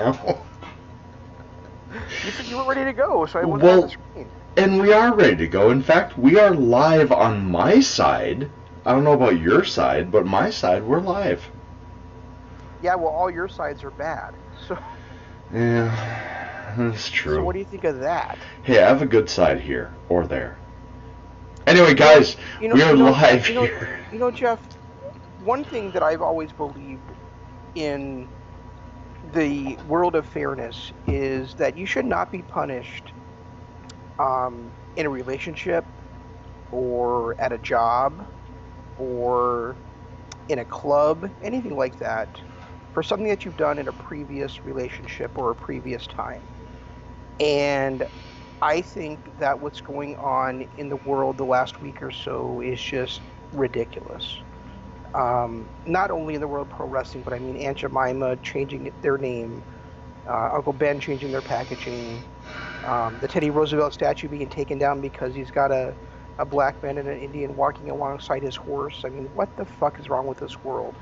now. You said you were ready to go, so I wasn't on the screen. And we are ready to go. In fact, we are live on my side. I don't know about your side, but my side, we're live. Yeah, well, all your sides are bad. So. Yeah, that's true. So what do you think of that? Hey, I have a good side here or there. Anyway, guys, we are live here. You know, Jeff, one thing that I've always believed in the world of fairness is that you should not be punished in a relationship or at a job or in a club, anything like that, for something that you've done in a previous relationship or a previous time. And I think that what's going on in the world the last week or so is just ridiculous. Not only in the world of pro wrestling, but I mean Aunt Jemima changing their name, Uncle Ben changing their packaging, the Teddy Roosevelt statue being taken down because he's got a black man and an Indian walking alongside his horse. I mean, what the fuck is wrong with this world?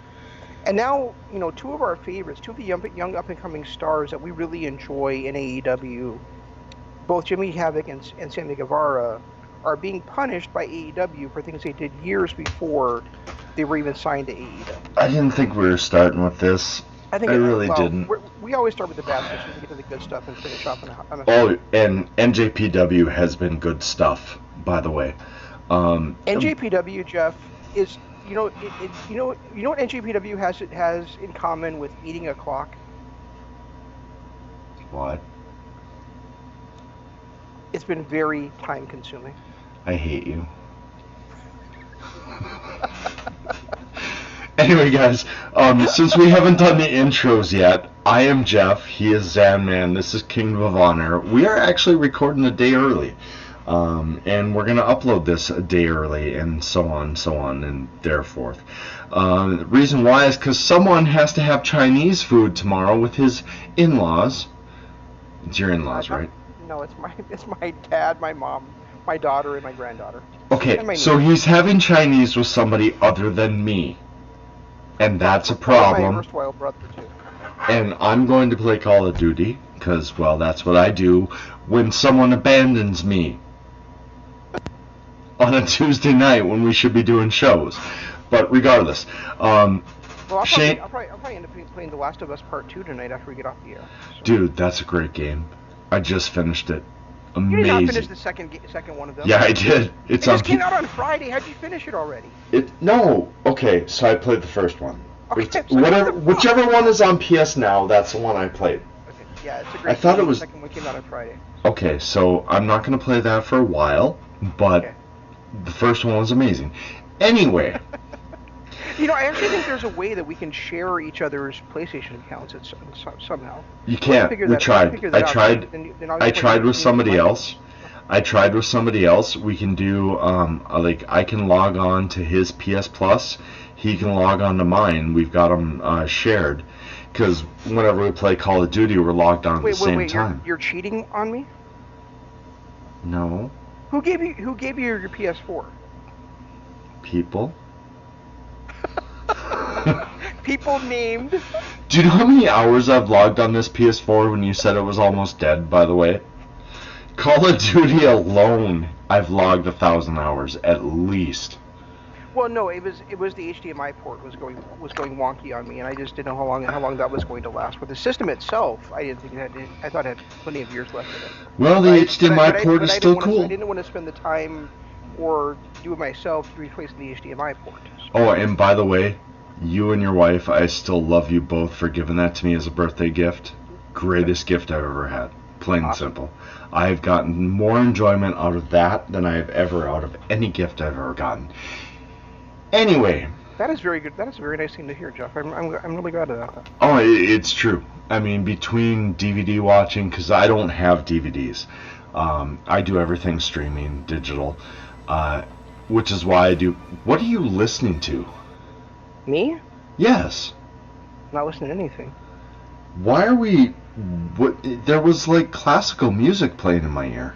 And now, you know, two of our favorites, two of the young up-and-coming stars that we really enjoy in AEW, both Jimmy Havoc and Sammy Guevara, are being punished by AEW for things they did years before they were even signed to AEW. I didn't think we were starting with this. I really didn't. We always start with the bad stuff so we can get to the good stuff and finish off on a Oh, and NJPW has been good stuff, by the way. NJPW, Jeff, is you know what NJPW has in common with eating a clock? What? It's been very time consuming. I hate you. Anyway, guys, since we haven't done the intros yet, I am Jeff, he is Zanman, this is Kingdom of Honor. We are actually recording a day early, and we're going to upload this a day early, and so on, and thereforth. The reason why is because someone has to have Chinese food tomorrow with his in-laws. It's your in-laws, right? No, it's my dad, my mom, my daughter, and my granddaughter. Okay, so he's having Chinese with somebody other than me. And that's a problem. My erstwhile brother, too. And I'm going to play Call of Duty, because, well, that's what I do when someone abandons me on a Tuesday night when we should be doing shows. But regardless, I'll probably end up playing The Last of Us Part 2 tonight after we get off the air. So. Dude, that's a great game. I just finished it. Amazing. You did not finish the second one of them? Yeah, I did. It just came out on Friday. How'd you finish it already? No. Okay, so I played the first one. Okay, whichever one is on PS Now, that's the one I played. Okay, yeah, it's a great I thought game. it was... The second one came out on Friday. Okay, so I'm not going to play that for a while, but the first one was amazing. Anyway... You know, I actually think there's a way that we can share each other's PlayStation accounts somehow. You can't. We tried. I tried with somebody else. We can do, like, I can log on to his PS Plus. He can log on to mine. We've got them shared. Because whenever we play Call of Duty, we're logged on at the same time. You're cheating on me? No. Who gave you your PS4? People. People named. Do you know how many hours I've logged on this PS4 when you said it was almost dead, by the way? Call of Duty alone, I've logged 1,000 hours, at least. Well, no, it was the HDMI port was going wonky on me, and I just didn't know how long that was going to last. But the system itself, I didn't think I thought it had plenty of years left in it. Well, the HDMI port is still cool. I didn't want to spend the time or do it myself to replace the HDMI port. So. Oh, and by the way, you and your wife, I still love you both for giving that to me as a birthday gift. Greatest gift I've ever had. Plain and simple. I've gotten more enjoyment out of that than I've ever out of any gift I've ever gotten. Anyway. That is very good. That is a very nice thing to hear, Jeff. I'm really glad of that. Oh, it's true. I mean, between DVD watching, because I don't have DVDs. I do everything streaming, digital. Which is why I do... What are you listening to? Me? Yes. Not listening to anything. Why are we... There was, like, classical music playing in my ear.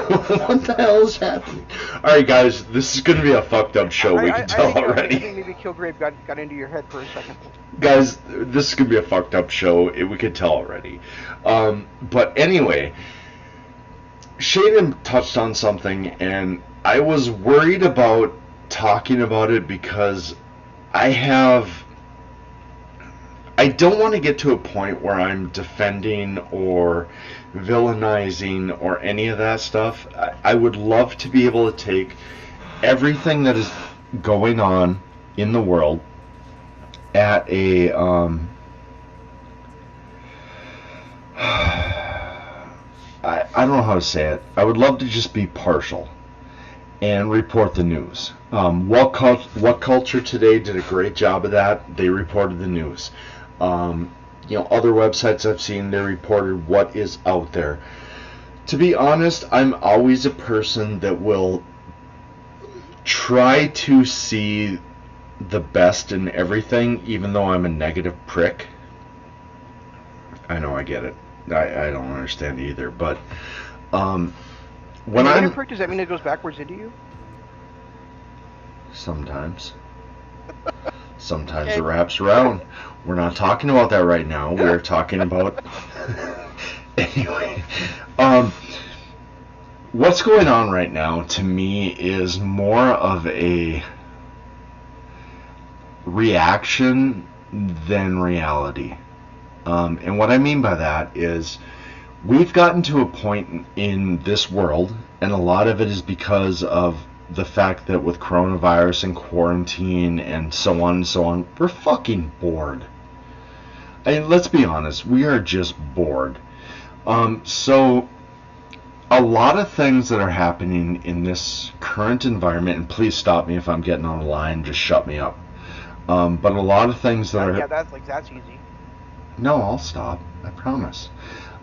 What the hell is happening? All right, guys, this is going to be a fucked up show. We can tell already. I think maybe Kilgrave got into your head for a second. Guys, this is going to be a fucked up show. We can tell already. But anyway, Shayden touched on something, and I was worried about talking about it because I don't want to get to a point where I'm defending or villainizing or any of that stuff. I would love to be able to take everything that is going on in the world at a I don't know how to say it. I would love to just be partial and report the news. What Culture Today did a great job of that. They reported the news. Other websites I've seen, they reported what is out there. To be honest, I'm always a person that will try to see the best in everything, even though I'm a negative prick. I know, I get it. I don't understand either, but when negative prick, does that mean it goes backwards into you? Sometimes. Sometimes it wraps around. We're not talking about that right now. We're talking about... Anyway. What's going on right now, to me, is more of a reaction than reality. And what I mean by that is we've gotten to a point in this world, and a lot of it is because of the fact that with coronavirus and quarantine and so on, we're fucking bored. I mean, let's be honest, we are just bored. So a lot of things that are happening in this current environment, and please stop me if I'm getting on the line, just shut me up. But a lot of things that are... Yeah, that's easy. No, I'll stop. I promise.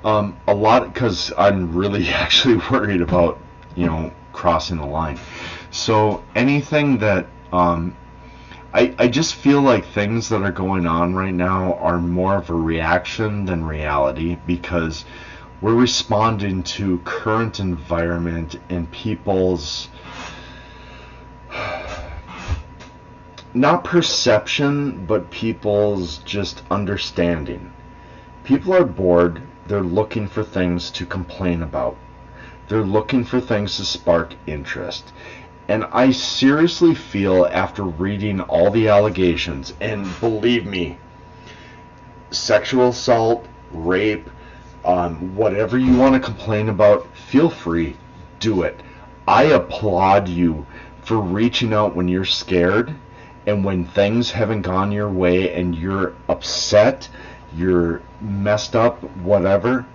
A lot, because I'm really actually worried about, crossing the line. So anything that, I just feel like things that are going on right now are more of a reaction than reality, because we're responding to current environment and people's, not perception, but people's just understanding. People are bored. They're looking for things to complain about. They're looking for things to spark interest. And I seriously feel, after reading all the allegations, and believe me, sexual assault, rape, whatever you want to complain about, feel free, do it. I applaud you for reaching out when you're scared and when things haven't gone your way and you're upset, you're messed up, whatever.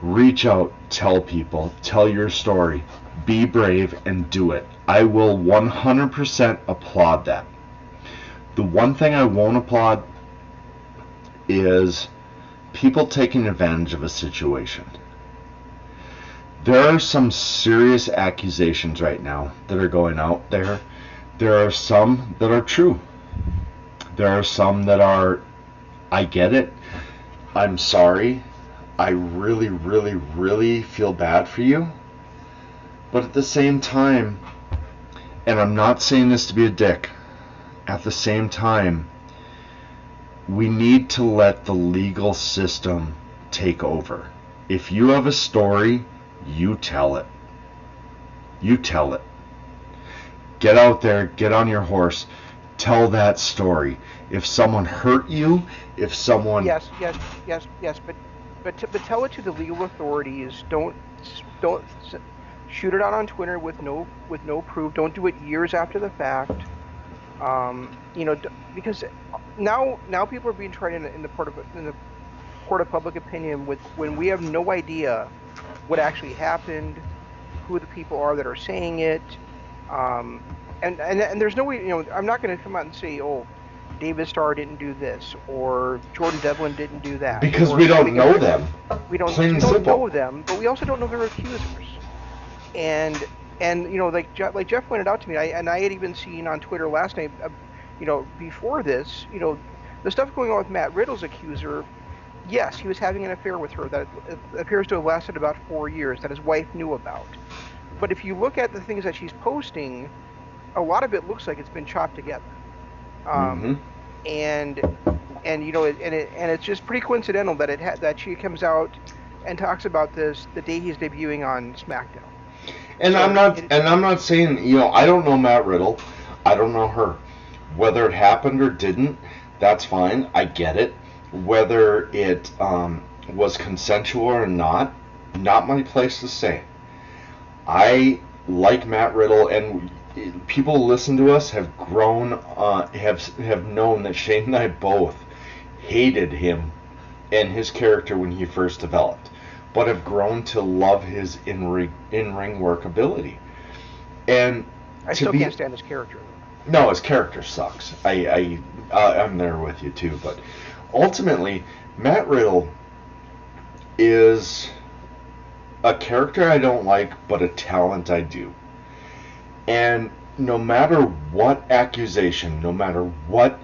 Reach out, tell people, tell your story, be brave, and do it. I will 100% applaud that. The one thing I won't applaud is people taking advantage of a situation. There are some serious accusations right now that are going out there. There are some that are true. There are some that are, I get it, I'm sorry, I really, really, really feel bad for you. But at the same time, and I'm not saying this to be a dick, at the same time, we need to let the legal system take over. If you have a story, you tell it. You tell it. Get out there, get on your horse, tell that story. If someone hurt you, if someone... Yes, but tell it to the legal authorities. Don't shoot it out on Twitter with no proof. Don't do it years after the fact. Because now people are being tried in the court of public opinion when we have no idea what actually happened, who the people are that are saying it, and there's no way. I'm not going to come out and say, oh, David Starr didn't do this or Jordan Devlin didn't do that, because we don't know them. We don't know them, but we also don't know their accusers. And like Jeff pointed out to me, and I had even seen on Twitter last night, before this, the stuff going on with Matt Riddle's accuser, yes, he was having an affair with her that appears to have lasted about 4 years that his wife knew about. But if you look at the things that she's posting, a lot of it looks like it's been chopped together. Mm-hmm. And it's just pretty coincidental that that she comes out and talks about this the day he's debuting on SmackDown. And So I'm not saying, I don't know Matt Riddle. I don't know her. Whether it happened or didn't, that's fine. I get it. Whether it was consensual or not my place to say. I like Matt Riddle, and people who listen to us have grown, have known that Shane and I both hated him and his character when he first developed, but have grown to love his in-ring workability. And I still can't stand his character. No, his character sucks. I'm there with you too, but ultimately, Matt Riddle is a character I don't like, but a talent I do. And no matter what accusation, no matter what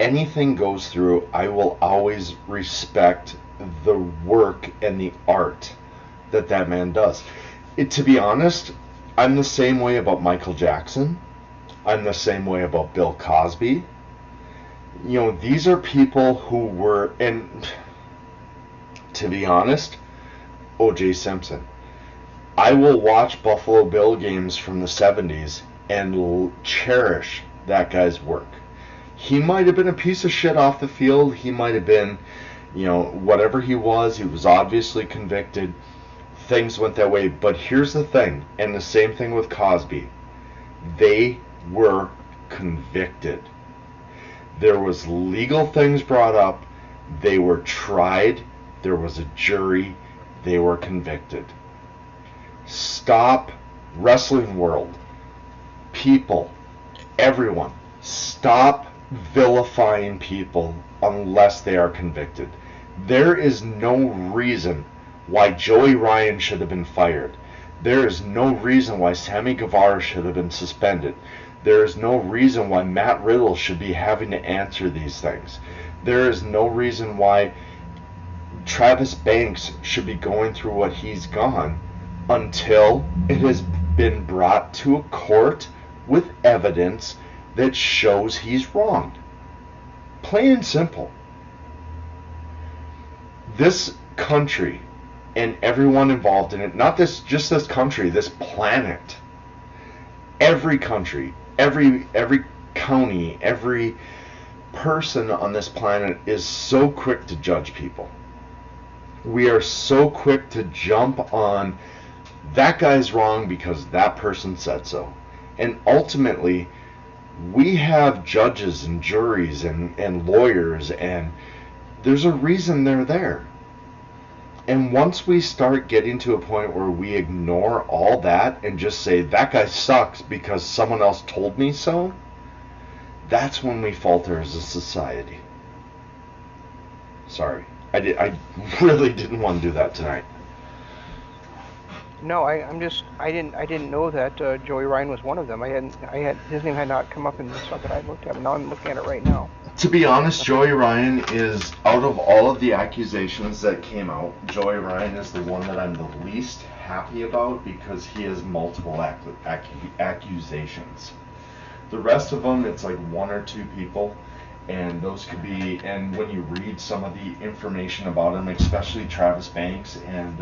anything goes through, I will always respect the work and the art that man does. To be honest, I'm the same way about Michael Jackson. I'm the same way about Bill Cosby. These are people who were, and to be honest, O.J. Simpson. I will watch Buffalo Bill games from the 70s and cherish that guy's work. He might have been a piece of shit off the field. He might have been, whatever he was obviously convicted. Things went that way. But here's the thing, and the same thing with Cosby. They were convicted. There was legal things brought up. They were tried. There was a jury. They were convicted. Stop, wrestling world, people, everyone, stop vilifying people unless they are convicted. There is no reason why Joey Ryan should have been fired. There is no reason why Sammy Guevara should have been suspended. There is no reason why Matt Riddle should be having to answer these things. There is no reason why Travis Banks should be going through what he's gone until it has been brought to a court with evidence that shows he's wronged. Plain and simple. This country and everyone involved in it, not just this country, this planet, every country, every county, every person on this planet is so quick to judge people. We are so quick to jump on that guy's wrong because that person said so. And ultimately, we have judges and juries and lawyers, and there's a reason they're there. And once we start getting to a point where we ignore all that and just say, that guy sucks because someone else told me so, that's when we falter as a society. Sorry. I really didn't want to do that tonight. No, I didn't know that Joey Ryan was one of them. His name had not come up in the stuff that I looked at. Now I'm looking at it right now. To be honest, Joey Ryan is, out of all of the accusations that came out, Joey Ryan is the one that I'm the least happy about because he has multiple accusations. The rest of them, it's like one or two people, and those could be, and when you read some of the information about him, especially Travis Banks and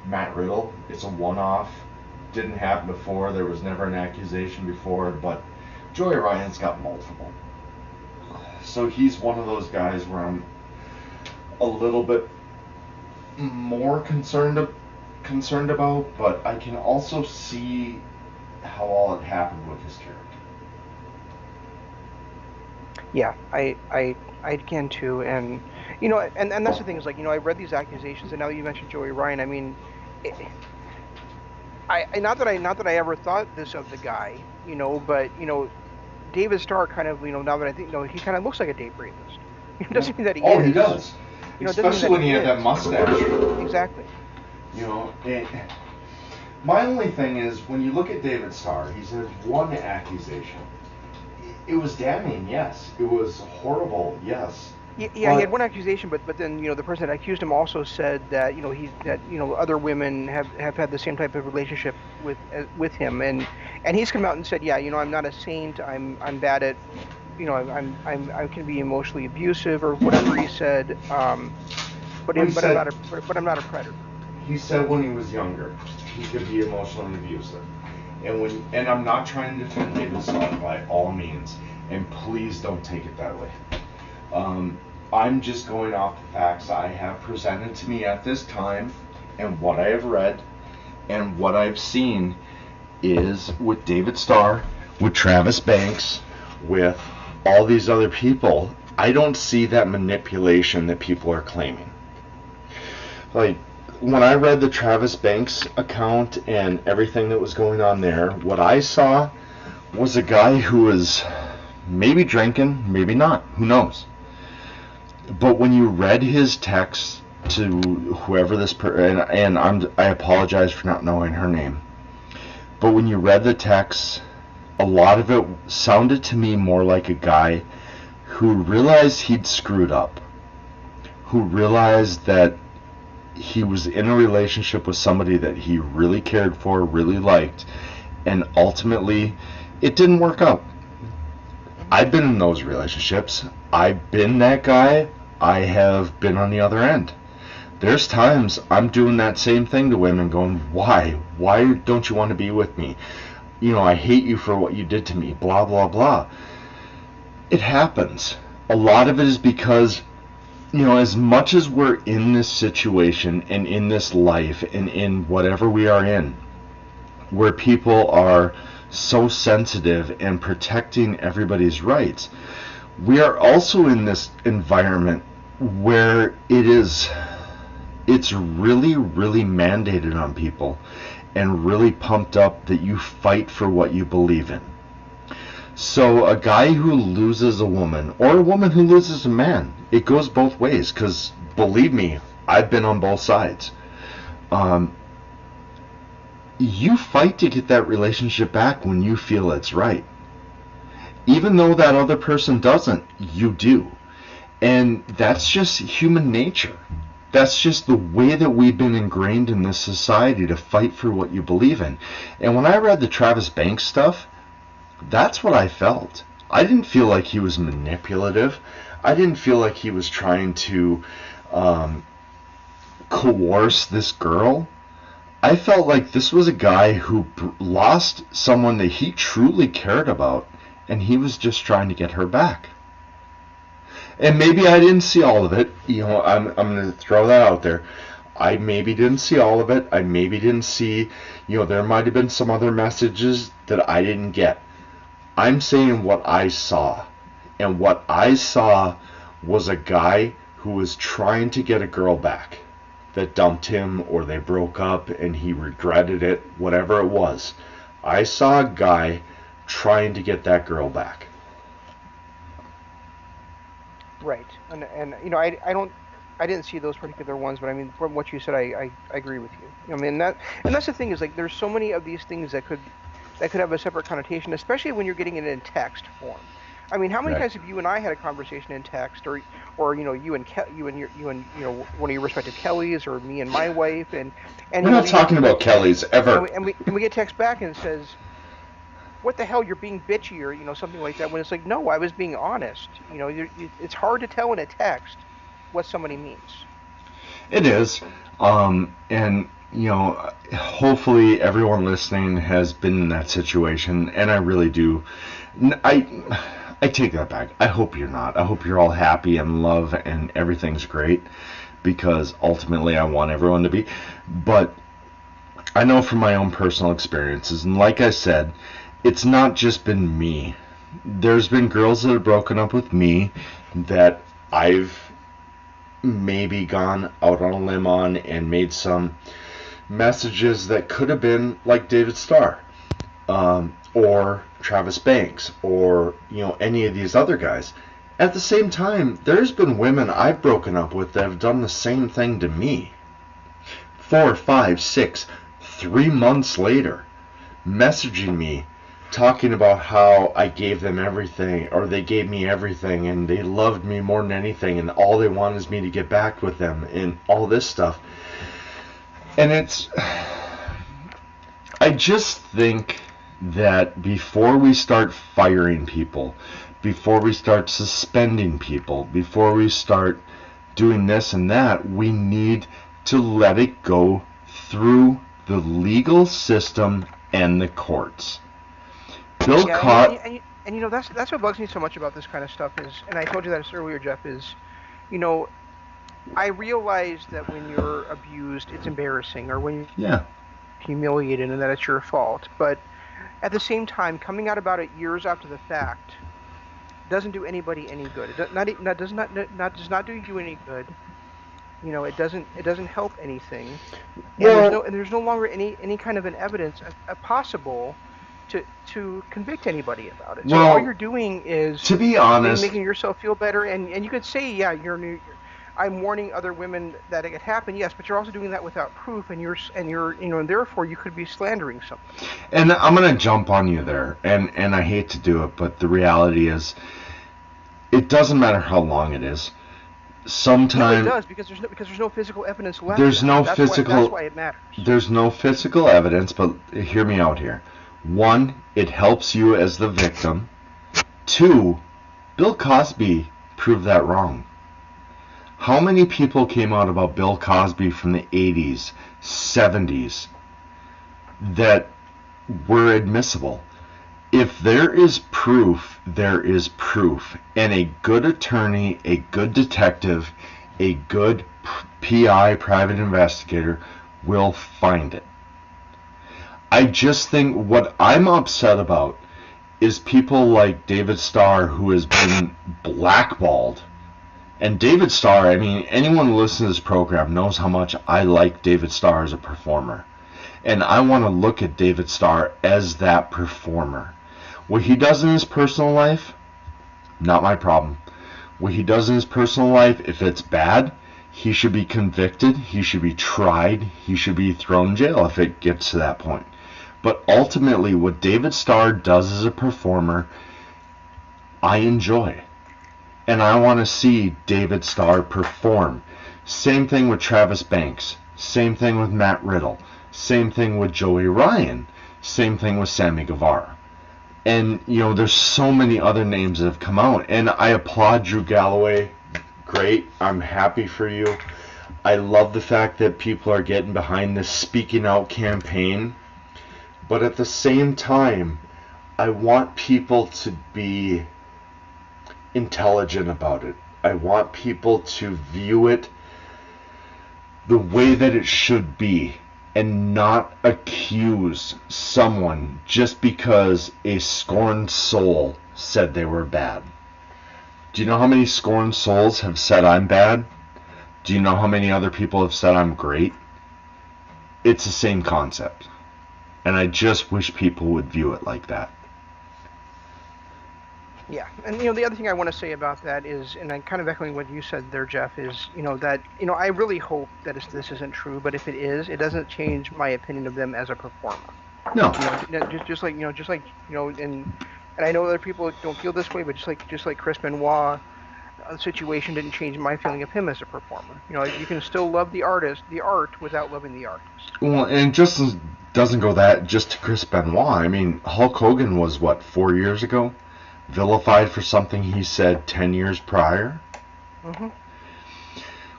Matt Riddle, it's a one-off. Didn't happen before. There was never an accusation before, but Joey Ryan's got multiple. So he's one of those guys where I'm a little bit more concerned about, but I can also see how all it happened with his character. Yeah, I can too, and and that's the thing is, like, I read these accusations, and now you mentioned Joey Ryan. I mean, not that I ever thought this of the guy, but David Starr kind of, now that I think, he kind of looks like a date rapist. It doesn't mean that he is. Oh, he does. Especially when he had that mustache. Exactly. My only thing is, when you look at David Starr, he's had one accusation. It was damning, yes. It was horrible, yes. Yeah, he had one accusation, but then the person that accused him also said that other women have had the same type of relationship with him, and he's come out and said, yeah, I'm not a saint, I'm bad at, I can be emotionally abusive or whatever he said, Well, he said but I'm not a predator. he said when he was younger he could be emotionally abusive, and I'm not trying to defend David Starr by all means, and please don't take it that way. I'm just going off the facts I have presented to me at this time, and what I have read, and what I've seen is with David Starr, with Travis Banks, with all these other people. I don't see that manipulation that people are claiming. Like, when I read the Travis Banks account and everything that was going on there, what I saw was a guy who was maybe drinking, maybe not, who knows. But when you read his text to whoever this and I apologize for not knowing her name, but when you read the text, a lot of it sounded to me more like a guy who realized he'd screwed up, who realized that he was in a relationship with somebody that he really cared for, really liked, and ultimately it didn't work out. I've been in those relationships. I've been that guy. I have been on the other end. There's times I'm doing that same thing to women, going, why? Why don't you want to be with me? I hate you for what you did to me, blah, blah, blah. It happens. A lot of it is because, as much as we're in this situation and in this life and in whatever we are in, where people are so sensitive and protecting everybody's rights, we are also in this environment where it's really, really mandated on people and really pumped up that you fight for what you believe in. So a guy who loses a woman, or a woman who loses a man, it goes both ways, because believe me, I've been on both sides. You fight to get that relationship back when you feel it's right. Even though that other person doesn't, you do. And that's just human nature. That's just the way that we've been ingrained in this society, to fight for what you believe in. And when I read the Travis Banks stuff, that's what I felt. I didn't feel like he was manipulative. I didn't feel like he was trying to coerce this girl. I felt like this was a guy who lost someone that he truly cared about, and he was just trying to get her back. And maybe I didn't see all of it. I'm going to throw that out there. I maybe didn't see all of it. I maybe didn't see, there might have been some other messages that I didn't get. I'm saying what I saw. And what I saw was a guy who was trying to get a girl back that dumped him, or they broke up and he regretted it, whatever it was. I saw a guy trying to get that girl back. Right, and I didn't see those particular ones, but I mean, from what you said, I agree with you. I mean, that's the thing, is like, there's so many of these things that could have a separate connotation, especially when you're getting it in text form. I mean, how many times have you and I had a conversation in text, or you and one of your respective Kellys, or me and my wife, and we're not talking about Kellys ever. And we get text back and it says, what the hell, you're being bitchy, or something like that, when it's like, no, I was being honest. It's hard to tell in a text what somebody means. It is. And hopefully everyone listening has been in that situation, and I really do. I take that back. I hope you're not. I hope you're all happy and love and everything's great, because ultimately I want everyone to be. But I know from my own personal experiences, and like I said, it's not just been me. There's been girls that have broken up with me that I've maybe gone out on a limb on and made some messages that could have been like David Starr, or Travis Banks, or any of these other guys. At the same time, there's been women I've broken up with that have done the same thing to me. 4, 5, 6, 3 months later, messaging me talking about how I gave them everything, or they gave me everything, and they loved me more than anything, and all they want is me to get back with them, and all this stuff. And I just think that before we start firing people, before we start suspending people, before we start doing this and that, we need to let it go through the legal system and the courts. And you know, that's what bugs me so much about this kind of stuff is, and I told you that earlier, Jeff, is, you know, I realize that when you're abused, it's embarrassing, or when you're humiliated, and that it's your fault. But at the same time, coming out about it years after the fact doesn't do anybody any good. It does not do you any good. You know, it doesn't help anything. And there's no longer any kind of an evidence possible to convict anybody about it. So all you're doing is, to be honest, making yourself feel better. And you could say, yeah, I'm warning other women that it could happen, yes, but you're also doing that without proof, and you're and therefore you could be slandering something. And I'm gonna jump on you there, and I hate to do it, but the reality is, it doesn't matter how long it is. Sometimes it does, because there's no physical evidence left. That's why it matters. There's no physical evidence, but hear me out here. 1, it helps you as the victim. 2, Bill Cosby proved that wrong. How many people came out about Bill Cosby from the 80s, 70s that were admissible? If there is proof, there is proof. And a good attorney, a good detective, a good PI, private investigator, will find it. I just think what I'm upset about is people like David Starr, who has been blackballed. And David Starr, I mean, anyone who listens to this program knows how much I like David Starr as a performer. And I want to look at David Starr as that performer. What he does in his personal life, not my problem. What he does in his personal life, if it's bad, he should be convicted, he should be tried, he should be thrown in jail if it gets to that point. But ultimately, what David Starr does as a performer, I enjoy. And I want to see David Starr perform. Same thing with Travis Banks. Same thing with Matt Riddle. Same thing with Joey Ryan. Same thing with Sammy Guevara. And, you know, there's so many other names that have come out. And I applaud Drew Galloway. Great. I'm happy for you. I love the fact that people are getting behind this speaking out campaign. But at the same time, I want people to be intelligent about it. I want people to view it the way that it should be, and not accuse someone just because a scorned soul said they were bad. Do you know how many scorned souls have said I'm bad? Do you know how many other people have said I'm great? It's the same concept. And I just wish people would view it like that. Yeah, and you know, the other thing I want to say about that is, and I'm kind of echoing what you said there, Jeff, is, you know, that, you know, I really hope that this isn't true, but if it is, it doesn't change my opinion of them as a performer. No. You know, just like and I know other people don't feel this way, but just like Chris Benoit, the situation didn't change my feeling of him as a performer. You know, you can still love the art without loving the artist. Well, and just doesn't go that just to Chris Benoit. I mean, Hulk Hogan was, 4 years ago? Vilified for something he said 10 years prior. Mm-hmm.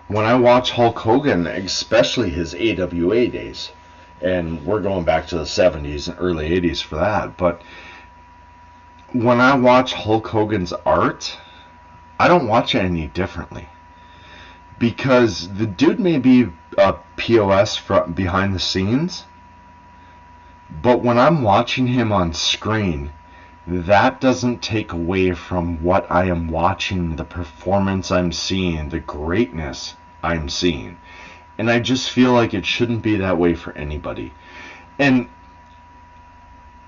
When I watch Hulk Hogan, especially his AWA days, and we're going back to the 70s and early 80s for that, but when I watch Hulk Hogan's art, I don't watch it any differently. Because the dude may be a POS from behind the scenes, but when I'm watching him on screen, that doesn't take away from what I am watching, the performance I'm seeing, the greatness I'm seeing. And I just feel like it shouldn't be that way for anybody. And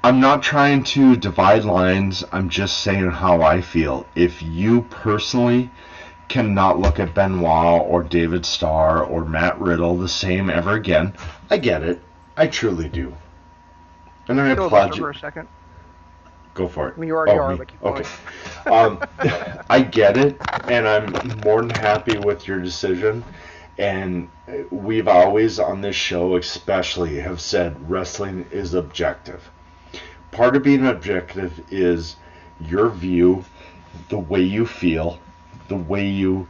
I'm not trying to divide lines, I'm just saying how I feel. If you personally cannot look at Benoit or David Starr or Matt Riddle the same ever again, I get it. I truly do. And I applaud you. For a second. Go for it. I mean, you already are, me. but keep going. Okay. I get it, and I'm more than happy with your decision. And we've always, on this show especially, have said wrestling is objective. Part of being objective is your view, the way you feel, the way you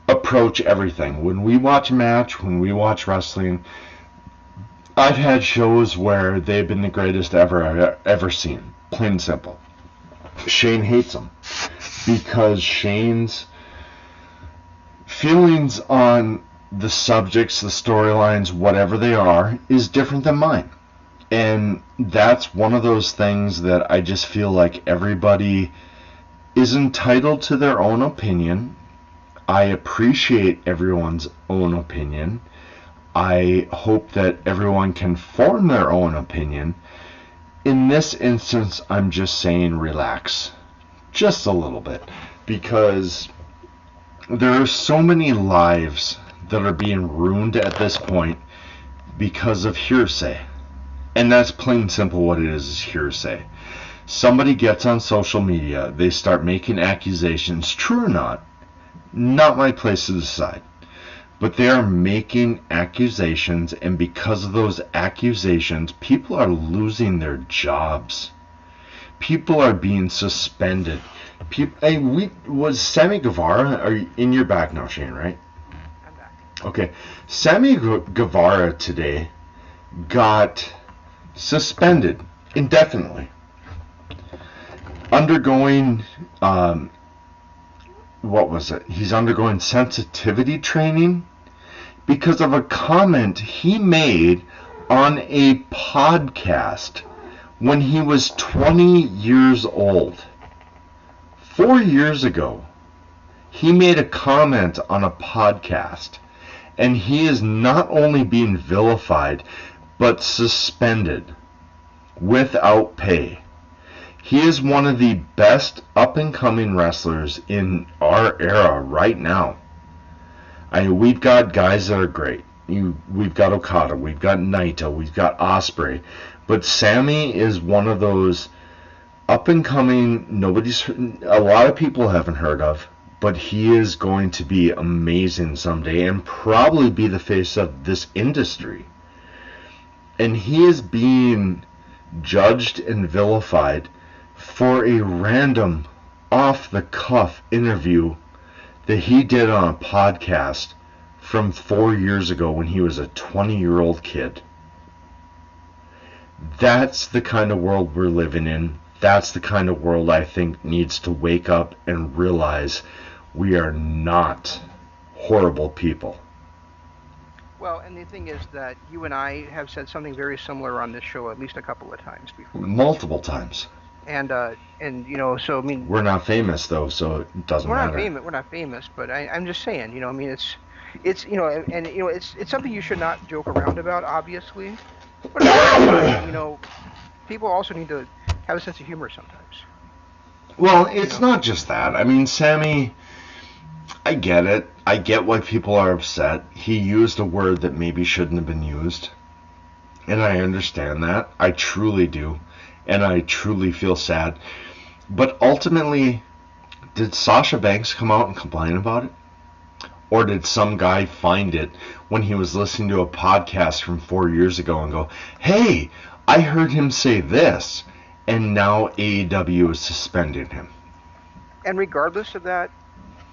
approach everything. When we watch a match, when we watch wrestling, I've had shows where they've been the greatest ever seen. Plain and simple. Shane hates them because Shane's feelings on the subjects, the storylines, whatever they are, is different than mine. And that's one of those things that I just feel like everybody is entitled to their own opinion. I appreciate everyone's own opinion. I hope that everyone can form their own opinion. In this instance, I'm just saying relax. Just a little bit. Because there are so many lives that are being ruined at this point because of hearsay. And that's plain and simple what it is hearsay. Somebody gets on social media, they start making accusations, true or not my place to decide. But they are making accusations, and because of those accusations, people are losing their jobs. People are being suspended. Was Sammy Guevara, are you in your back now, Shane, right? I'm back. Okay. Sammy Guevara today got suspended indefinitely. Undergoing, what was it? He's undergoing sensitivity training because of a comment he made on a podcast when he was 20 years old. 4 years ago, he made a comment on a podcast, and he is not only being vilified, but suspended without pay. He is one of the best up-and-coming wrestlers in our era right now. We've got guys that are great. We've got Okada, we've got Naito, we've got Ospreay, but Sammy is one of those up-and-coming, a lot of people haven't heard of, but he is going to be amazing someday and probably be the face of this industry. And he is being judged and vilified for a random, off-the-cuff interview that he did on a podcast from 4 years ago when he was a 20-year-old kid. That's the kind of world we're living in. That's the kind of world I think needs to wake up and realize we are not horrible people. Well, and the thing is that you and I have said something very similar on this show at least a couple of times before. Multiple times. And you know, so I mean, we're not famous though, so it doesn't matter. We're not famous, but I'm just saying, you know, I mean, it's you know, and you know, it's something you should not joke around about, obviously. But you know, people also need to have a sense of humor sometimes. Well, it's not just that. I mean, Sammy, I get it. I get why people are upset. He used a word that maybe shouldn't have been used, and I understand that. I truly do. And I truly feel sad. But ultimately, did Sasha Banks come out and complain about it? Or did some guy find it when he was listening to a podcast from 4 years ago and go, hey, I heard him say this, and now AEW is suspending him? And regardless of that,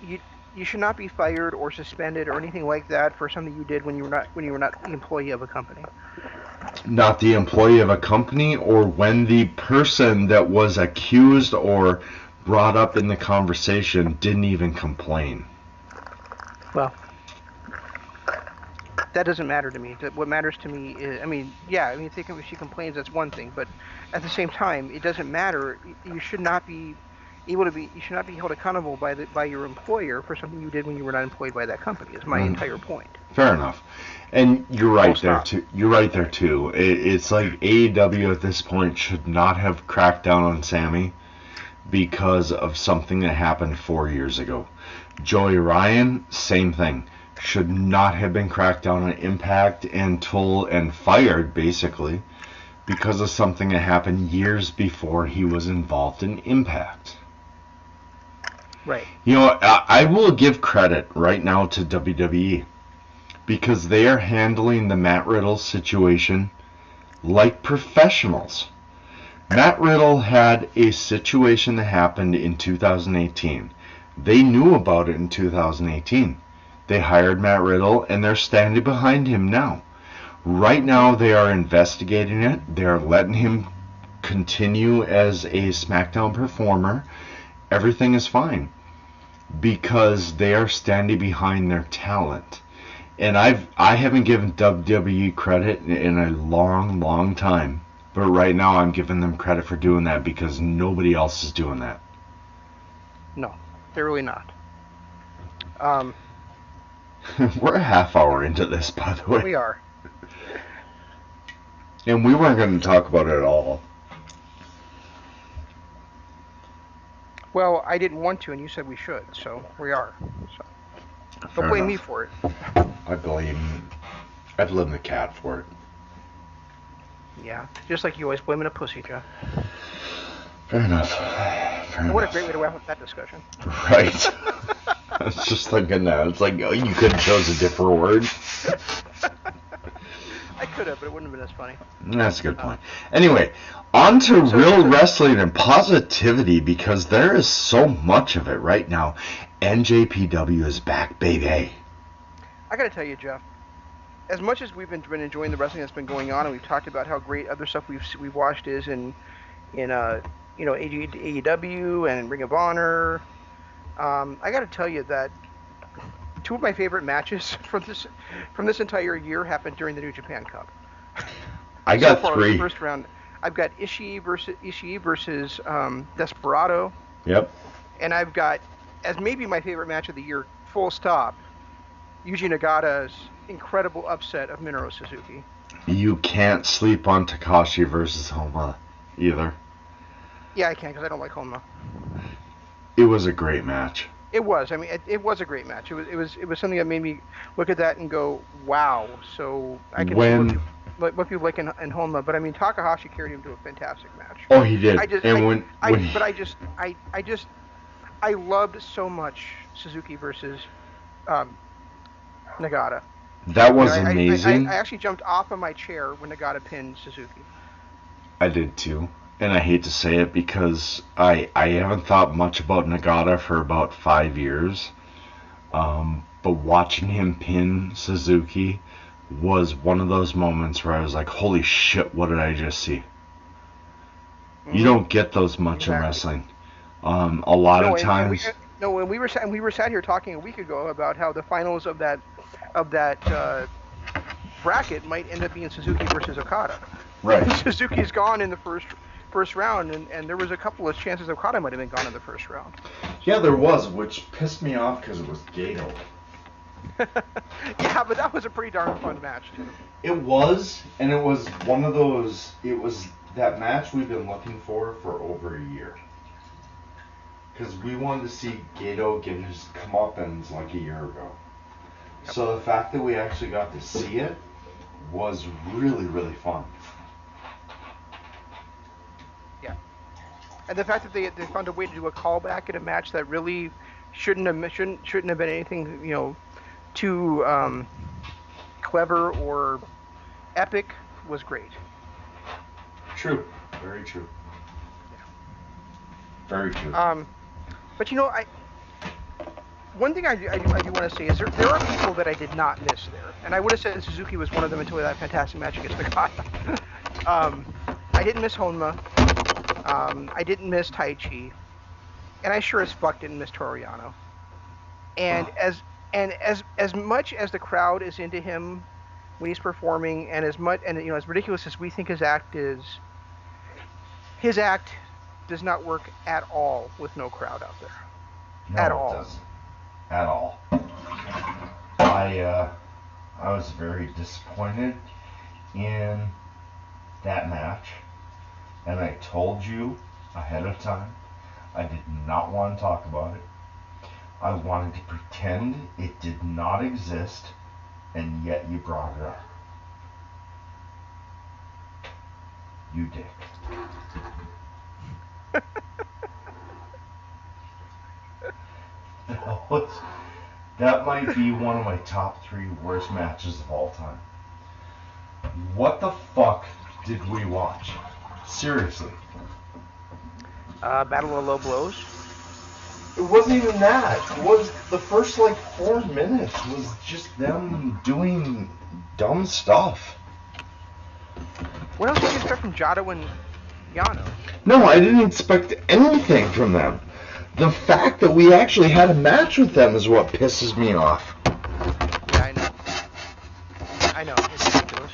you should not be fired or suspended or anything like that for something you did when you were not the employee of a company. Not the employee of a company, or when the person that was accused or brought up in the conversation didn't even complain. Well, that doesn't matter to me. What matters to me is, I mean, yeah, I mean, if she complains, that's one thing, but at the same time, it doesn't matter. You should not be held accountable by your employer for something you did when you were not employed by that company. Is my entire point. Fair enough. And you're right there too. You're right there too. It's like AEW at this point should not have cracked down on Sammy because of something that happened 4 years ago. Joey Ryan, same thing. Should not have been cracked down on Impact and fired basically because of something that happened years before he was involved in Impact. Right. You know, I will give credit right now to WWE because they are handling the Matt Riddle situation like professionals. Matt Riddle had a situation that happened in 2018. They knew about it in 2018. They hired Matt Riddle and they're standing behind him now. Right now they are investigating it. They are letting him continue as a SmackDown performer. Everything is fine because they are standing behind their talent. And I haven't given WWE credit in a long time. But right now I'm giving them credit for doing that because nobody else is doing that. No, they're really not. We're a half hour into this, by the way. We are. And we weren't going to talk about it at all. Well, I didn't want to, and you said we should, so we are. So. Don't blame me for it. I blame the cat for it. Yeah, just like you always blaming a pussy, Jeff. Fair enough. What a great way to wrap up that discussion. Right. I was just thinking that. It's like, oh, you could have chose a different word. I could have, but it wouldn't have been as funny. That's a good point. Anyway, on to real wrestling and positivity because there is so much of it right now. NJPW is back, baby. I gotta tell you, Jeff, as much as we've been enjoying the wrestling that's been going on, and we've talked about how great other stuff we've watched is in AEW and Ring of Honor, I gotta tell you that two of my favorite matches from this entire year happened during the New Japan Cup. I got so far, three. The first round, I've got Ishii versus Desperado. Yep. And I've got, as maybe my favorite match of the year, full stop, Yuji Nagata's incredible upset of Minoru Suzuki. You can't sleep on Takashi versus Homa either. Yeah, I can because I don't like Homa. It was a great match. It was. I mean, it was a great match. It was something that made me look at that and go, wow. So I can see what people like in Homa, but I mean, Takahashi carried him to a fantastic match. Oh, he did. I loved so much Suzuki versus Nagata. That was amazing. I actually jumped off of my chair when Nagata pinned Suzuki. I did too. And I hate to say it because I haven't thought much about Nagata for about 5 years. But watching him pin Suzuki was one of those moments where I was like, holy shit, what did I just see? Mm-hmm. You don't get those much in wrestling. A lot of times... when we were sat here talking a week ago about how the finals of that bracket might end up being Suzuki versus Okada. Right. Suzuki's gone in the first round, and there was a couple of chances Okada might have been gone in the first round. Yeah, there was, which pissed me off because it was Gato. Yeah, but that was a pretty darn fun match, too. It was, and it was one of those, it was that match we've been looking for over a year. Because we wanted to see Gato get his comeuppance like a year ago. Yep. So the fact that we actually got to see it was really, really fun. Yeah. And the fact that they found a way to do a callback in a match that really shouldn't have been anything, too clever or epic was great. True. Very true. Yeah. Very true. But one thing I do want to say is there are people that I did not miss there, and I would have said Suzuki was one of them until that fantastic match against Nagata. I didn't miss Honma. I didn't miss Taichi, and I sure as fuck didn't miss Toriano. And as much as the crowd is into him when he's performing, and as ridiculous as we think his act is, his act does not work at all with no crowd out there. No, at all. It doesn't. At all. I was very disappointed in that match, and I told you ahead of time I did not want to talk about it. I wanted to pretend it did not exist, and yet you brought it up. You dick. That might be one of my top 3 worst matches of all time. What the fuck did we watch? Seriously. Battle of Low Blows. It wasn't even that. It was the first 4 minutes was just them doing dumb stuff. What else did you expect from Jado and Yano? No, I didn't expect anything from them. The fact that we actually had a match with them is what pisses me off. Yeah, I know. I know. It's ridiculous.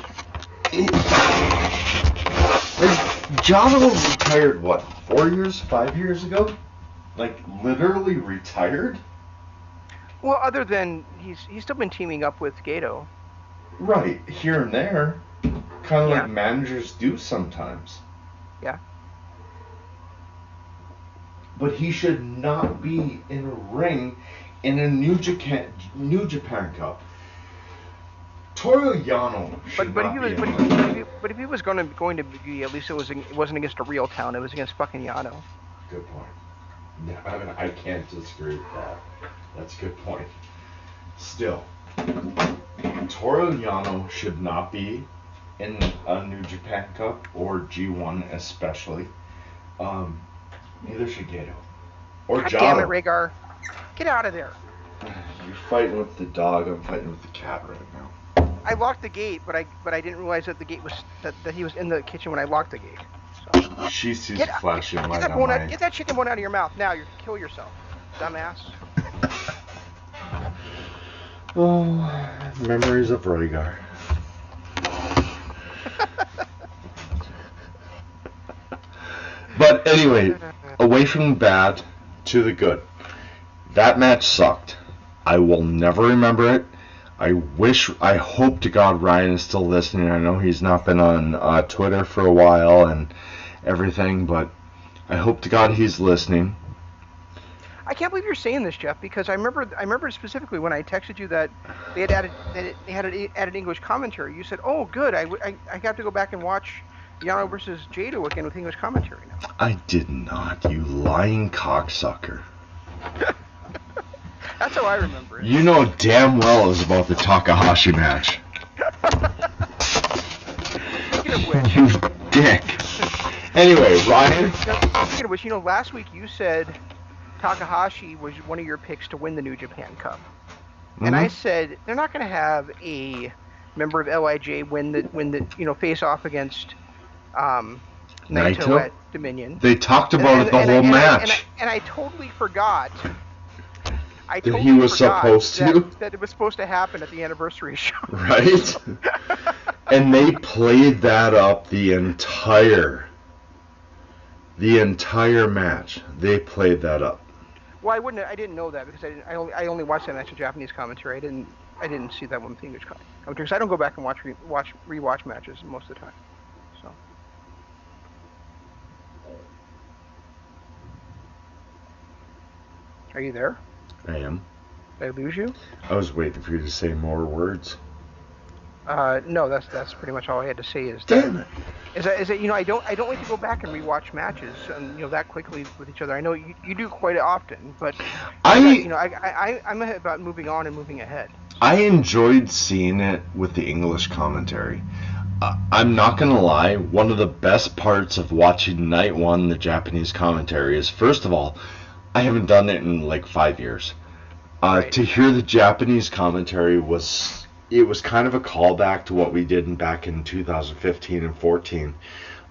Jado retired, 4 years, 5 years ago? Literally retired? Well, other than he's still been teaming up with Gato. Right, here and there. Kind of like managers do sometimes. Yeah. But he should not be in a ring in a New Japan Cup. Toru Yano should not be in a ring. But if he was going to be, at least it wasn't against a real town. It was against fucking Yano. Good point. Yeah, I can't disagree with that. That's a good point. Still, Toru Yano should not be in a New Japan Cup or G1 especially. Neither should Gato. Or God Jado. damn it, Rhaegar. Get out of there. You're fighting with the dog, I'm fighting with the cat right now. I locked the gate, but I didn't realize that the gate was that he was in the kitchen when I locked the gate. So. She sees flashing light on my... Get that chicken bone out of your mouth now. You kill yourself, dumbass. Oh, memories of Rhaegar. But anyway, away from the bad to the good. That match sucked. I will never remember it. I hope to God Ryan is still listening. I know he's not been on Twitter for a while and everything, but I hope to God he's listening. I can't believe you're saying this, Jeff, because I remember specifically when I texted you that they had added English commentary. You said, "Oh, good. I have to go back and watch Yano versus Jado again with English commentary now." I did not, you lying cocksucker. That's how I remember it. You know damn well it was about the Takahashi match. Speaking of which, you dick. Anyway, Ryan. Speaking of which, last week you said Takahashi was one of your picks to win the New Japan Cup, and I said they're not going to have a member of LIJ win the face off against Naito at Dominion. They talked about it the whole match. And I totally forgot. That he was supposed to? That it was supposed to happen at the anniversary show. Right? And they played that up the entire match. They played that up. Well, I didn't know that because I only watched that match in Japanese commentary. I didn't see that one with English commentary because I don't go back and rewatch matches most of the time. So. Are you there? I am. Did I lose you? I was waiting for you to say more words. No, that's pretty much all I had to say. Damn it! Is that I don't like to go back and rewatch matches and that quickly with each other. I know you do quite often, but I'm about moving on and moving ahead. I enjoyed seeing it with the English commentary. I'm not gonna lie. One of the best parts of watching Night 1, the Japanese commentary, is first of all, I haven't done it in 5 years. Right. To hear the Japanese commentary was kind of a callback to what we did back in 2015 and 14.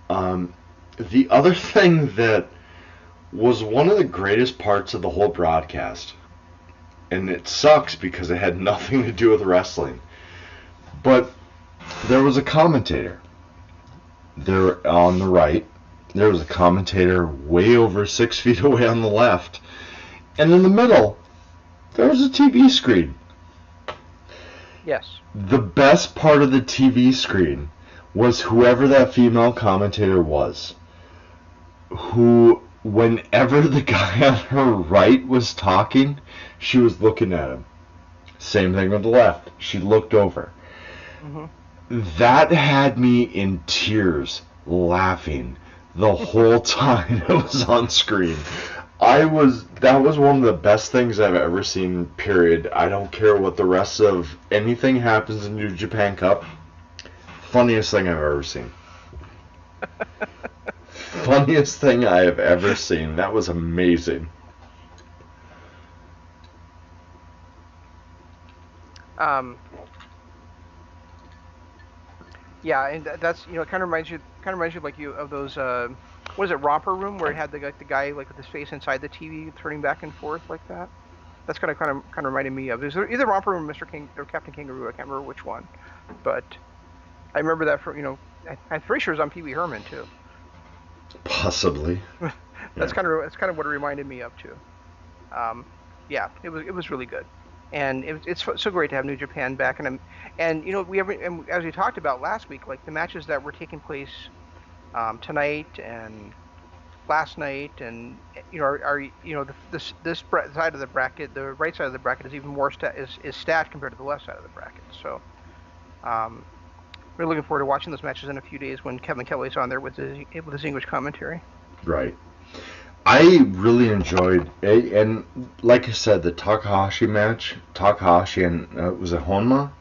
The other thing that was one of the greatest parts of the whole broadcast, and it sucks because it had nothing to do with wrestling, but there was a commentator there on the right. There was a commentator way over 6 feet away on the left. And in the middle, there was a TV screen. Yes. The best part of the TV screen was whoever that female commentator was, who, whenever the guy on her right was talking, she was looking at him. Same thing with the left. She looked over. Mm-hmm. That had me in tears laughing the whole time it was on screen. That was one of the best things I've ever seen, period. I don't care what the rest of anything happens in New Japan Cup. Funniest thing I've ever seen. Funniest thing I have ever seen. That was amazing. Yeah, and that's it kind of reminds you like you of those what is it, Romper Room, where it had the guy like with his face inside the TV turning back and forth like that. That's kind of reminded me of either Romper Room or Mr. King or Captain Kangaroo. I can't remember which one, but I remember that from I'm pretty sure it was on Pee Wee Herman too. Possibly. That's kind of what it reminded me of too. Yeah, it was really good. And it's so great to have New Japan back, and as we talked about last week, like the matches that were taking place tonight and last night, and this side of the bracket, the right side of the bracket is even more is stacked compared to the left side of the bracket. So we're looking forward to watching those matches in a few days when Kevin Kelly's on there with his English commentary. Right. I really enjoyed it, and like I said, the Takahashi match, Takahashi and was it Honma?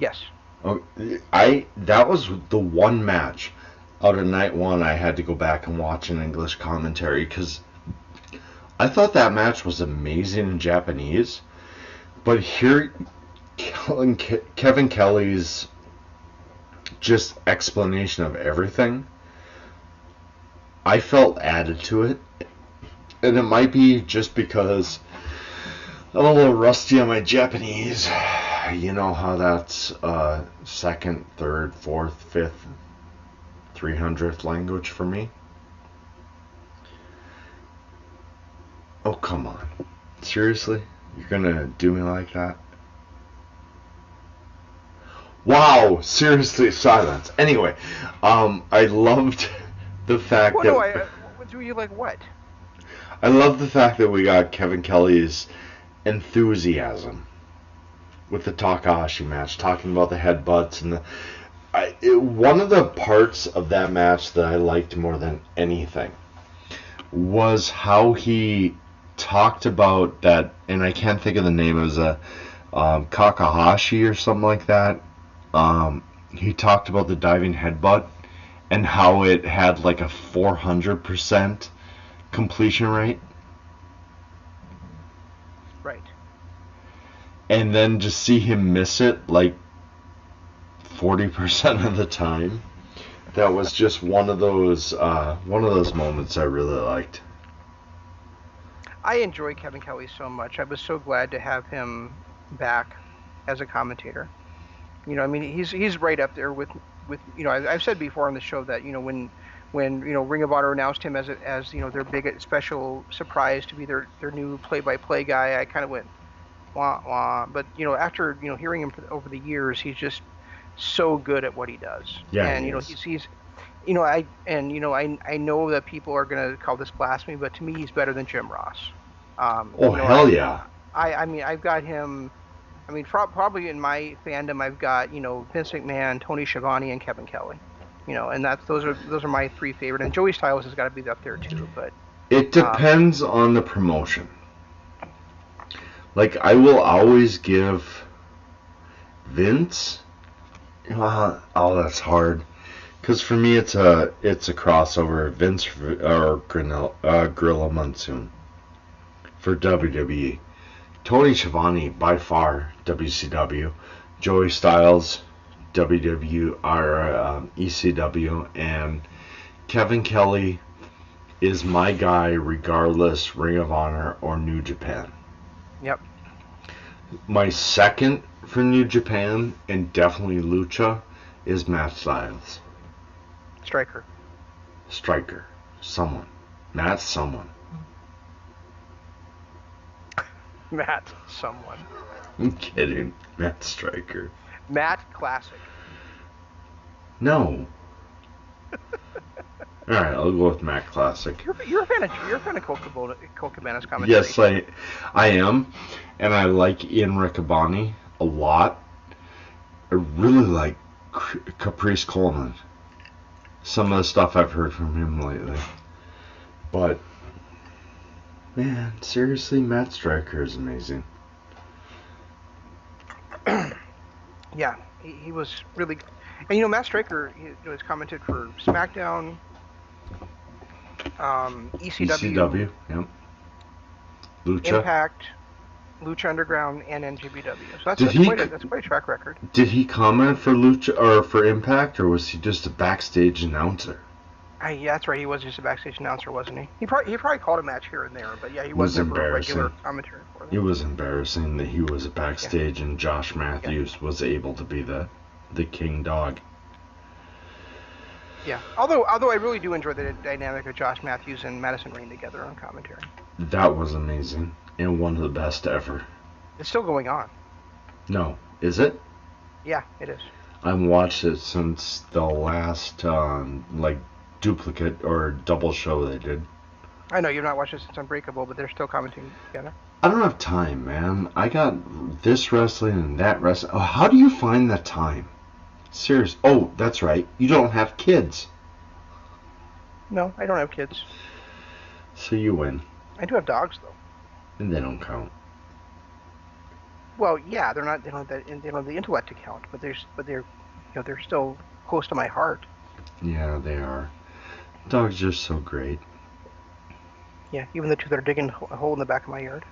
Yes. Oh, that was the one match out of night one I had to go back and watch an English commentary because I thought that match was amazing in Japanese, but here Kevin Kelly's just explanation of everything, I felt added to it, and it might be just because I'm a little rusty on my Japanese. You know how that's second, third, fourth, fifth, 300th language for me. Oh, come on. Seriously? You're gonna do me like that? Wow! Seriously, silence. Anyway, I loved the fact do you like what? I love the fact that we got Kevin Kelly's enthusiasm with the Takahashi match, talking about the headbutts and one of the parts of that match that I liked more than anything was how he talked about that, and I can't think of the name. It was a Kakahashi or something like that. He talked about the diving headbutt and how it had like a 400% completion rate. Right. And then just see him miss it like 40% of the time. That was just one of those moments I really liked. I enjoy Kevin Kelly so much. I was so glad to have him back as a commentator. He's right up there with I've said before on the show that when Ring of Honor announced him as their big special surprise to be their new play-by-play guy, I kind of went wah wah. But after hearing him over the years, he's just so good at what he does. Yeah, and he's I know that people are gonna call this blasphemy, but to me he's better than Jim Ross. Hell yeah! I've got him. Probably in my fandom, I've got Vince McMahon, Tony Schiavone, and Kevin Kelly. And those are my three favorite. And Joey Styles has got to be up there too. But it depends on the promotion. Like I will always give Vince. That's hard. Because for me, it's a crossover. Vince or Gorilla Monsoon for WWE. Tony Schiavone, by far, WCW. Joey Styles, ECW. And Kevin Kelly is my guy regardless Ring of Honor or New Japan. Yep. My second for New Japan, and definitely Lucha, is Matt Styles. Striker. Someone. Matt someone. Matt someone. I'm kidding. Matt Striker. Matt Classic. No. Alright, I'll go with Matt Classic. You're a fan of Colt Cabana's commentary. Yes, I am. And I like Ian Riccaboni a lot. I really like Caprice Coleman. Some of the stuff I've heard from him lately. But, man, seriously, Matt Striker is amazing. Yeah, he was really... And, Matt Striker has commented for SmackDown, ECW, yep. Lucha. Impact, Lucha Underground, and NJPW. So that's quite a track record. Did he comment for Lucha or for Impact, or was he just a backstage announcer? Yeah, that's right. He was just a backstage announcer, wasn't he? He probably called a match here and there, but yeah, he wasn't for a regular commentary for them. It was embarrassing that he was a backstage and Josh Matthews was able to be the king dog. Yeah, although I really do enjoy the dynamic of Josh Matthews and Madison Rayne together on commentary. That was amazing and one of the best ever. It's still going on. No, is it? Yeah, it is. I've watched it since the last duplicate or double show they did. I know you've not watched it since Unbreakable, but they're still commenting together. I don't have time, man. I got this wrestling and that wrestling. Oh, how do you find the time? Serious. Oh, that's right. You don't have kids. No, I don't have kids. So you win. I do have dogs, though. And they don't count. Well, yeah, they don't have the intellect to count, but they're still close to my heart. Yeah, they are. Dogs are so great. Yeah, even the two that are digging a hole in the back of my yard.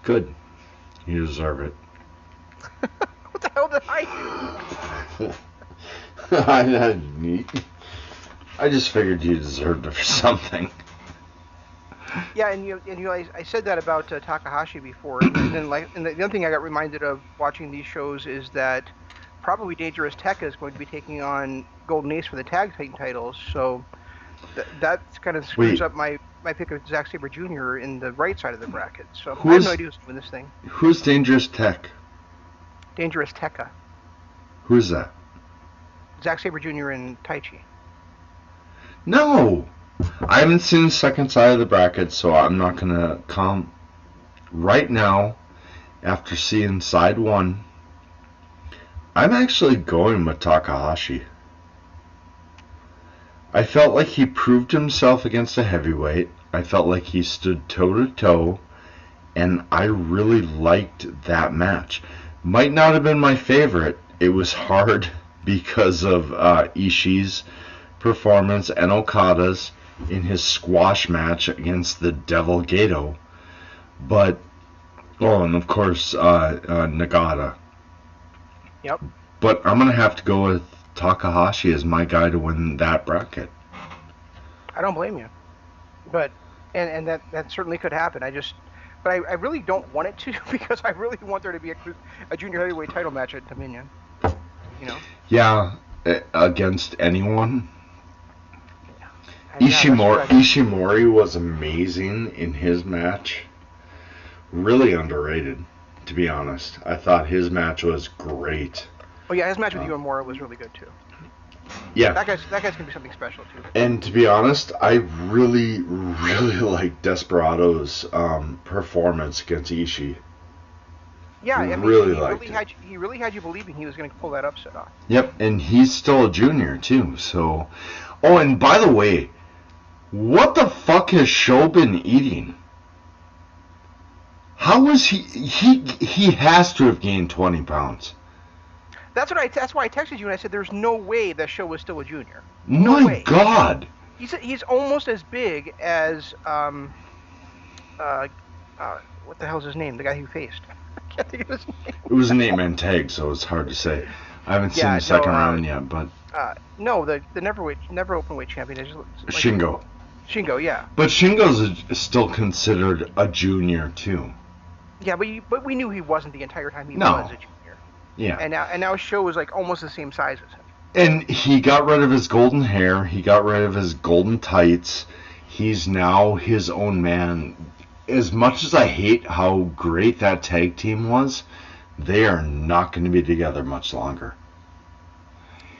Good. You deserve it. What the hell did I do? I just figured you deserved it for something. Yeah, I said that about Takahashi before, and then the other thing I got reminded of watching these shows is that probably Dangerous Tekka is going to be taking on Golden Ace for the tag team titles, so that kind of screws up my pick of Zack Sabre Jr. in the right side of the bracket. So I have no idea who's doing this thing. Who's Dangerous Tech? Dangerous Tekka. Who's that? Zack Sabre Jr. and Taichi. No! I haven't seen the second side of the bracket, so I'm not going to come right now after seeing side one. I'm actually going with Takahashi. I felt like he proved himself against a heavyweight. I felt like he stood toe-to-toe, and I really liked that match. Might not have been my favorite. It was hard because of Ishii's performance and Okada's in his squash match against the Devil Gato. But, and of course, Nagata. Yep. But I'm going to have to go with Takahashi as my guy to win that bracket. I don't blame you. But, and that certainly could happen. But I really don't want it to, because I really want there to be a junior heavyweight title match at Dominion. Yeah, against anyone. Ishimori was amazing in his match. Really underrated, to be honest. I thought his match was great. Oh yeah, his match with Uemura was really good too. Yeah. That guy's gonna be something special too. And to be honest, I really, really like Desperado's performance against Ishii. Yeah, I mean, he really had you believing he was going to pull that upset off. Yep, and he's still a junior too. So, and by the way, what the fuck has Sho been eating? How was he? He has to have gained 20 pounds. That's why I texted you and I said there's no way that Sho was still a junior. No way. God. He's almost as big as what the hell's his name? The guy who faced. I can't think of his name. It was an 8-man tag, so it's hard to say. I haven't seen the second round yet, but no, the never openweight champion is Shingo. Shingo, yeah. But Shingo's still considered a junior too. Yeah, but we knew he wasn't the entire time he was a junior. Yeah. And now Sho was like almost the same size as him. And he got rid of his golden hair. He got rid of his golden tights. He's now his own man. As much as I hate how great that tag team was, they are not going to be together much longer.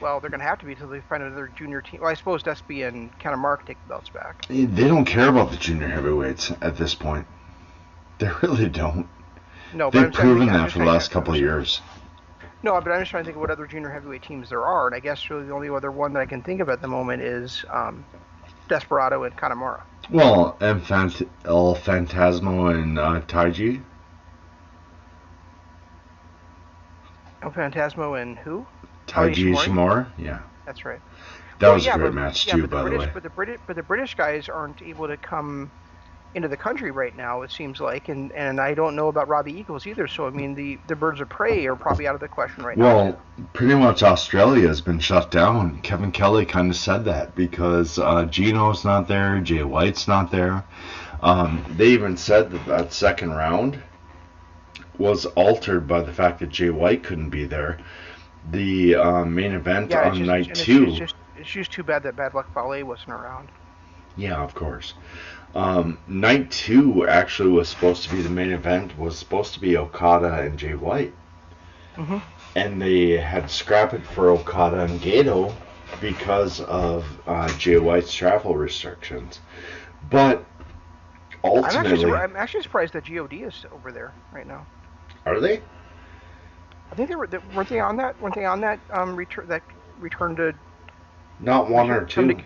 Well, they're going to have to be until they find another junior team. Well, I suppose Despy and Count of Mark take the belts back. They don't care about the junior heavyweights at this point. They really don't. No, they've proven that for the last couple of years. No, but I'm just trying to think of what other junior heavyweight teams there are, and I guess really the only other one that I can think of at the moment is Desperado and Kanemaru. Well, and El Fantasmo and Taiji. El Fantasmo and who? Taiji Ishimori? Yeah. That's right. That was a great match too, by the way. But the British guys aren't able to come into the country right now, it seems like, and I don't know about Robbie Eagles either. So I mean, the Birds of Prey are probably out of the question right now. Well, pretty much Australia has been shut down. Kevin Kelly kind of said that because Gino's not there, Jay White's not there. They even said that second round was altered by the fact that Jay White couldn't be there. The main event on night 2. It's just too bad that Bad Luck Fale wasn't around. Yeah, of course. Night 2 actually was supposed to be the main event, was supposed to be Okada and Jay White. Mm-hmm. And they had scrapped it for Okada and Gato because of Jay White's travel restrictions. But ultimately... I'm actually surprised that God is over there right now. Are they? I think weren't they on that return to... Not one or two.